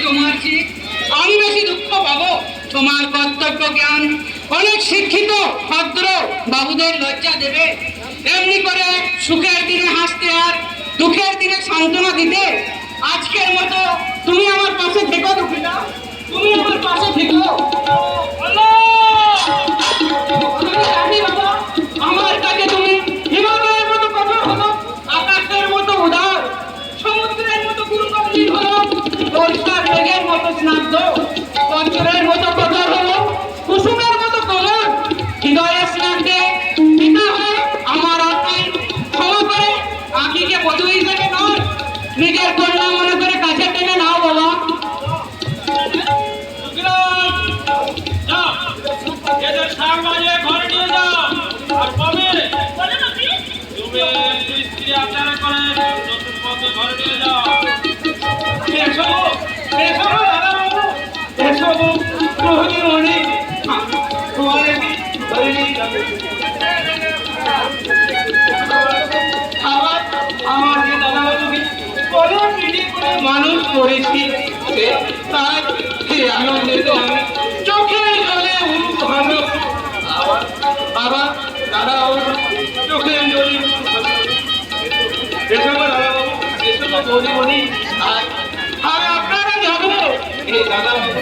তোমার ঠিক, আমি বেশি দুঃখ পাবো তোমার কর্তব্য জ্ঞান অনেক শিক্ষিত ভদ্র বাবুদের লজ্জা দেবে এমনি করে সুখের দিনে হাসতে আর দুঃখের দিনে সান্ত্বনা দিতে। আজকের মতো তুমি আমার পাশে থেকো দুঃখিতা, তুমি আমার পাশে থেকো। আমার কাছে তুমি হিমালয়ের মতো কঠোর হলো, আকাশের মতো উদার, সমুদ্রের মতো গুরুগম্ভীর হলো, বর্ষার মেঘের মতো স্নাগ্ধ, বজ্রের মতো কঠোর হলো, কুসুমের মতো কোমল, হৃদয়ের স্নাগ্ধে পিতা হয়ে আমার অন্যায় ক্ষমা করে আঁকিকে বধূ হিসেবে নয় নিজের কন্যা মনে করে কাছে টেনে নাও বাবা। এদের শাক বাজিয়ে ঘরে নিয়ে যাও আর কবে তুমি স্ত্রী আপনারা করে নতুন পথে ঘরে নিয়ে যাও। এসো এসো দাদা বাবু, এসো প্রহরী মণি, তোমার আমি ধরে নিয়ে যাবে। আমার যে দাদা বাবুকে কত পিঠে করে মানুষ করেছি তার আনন্দেতে আমি চোখের জলে ভালো আবার দাদা বাবু চোখের জলে এসব দাদা বাবু, এসব বৌদি মণি, আর আপনারা যাবো এই দাদা বাবু।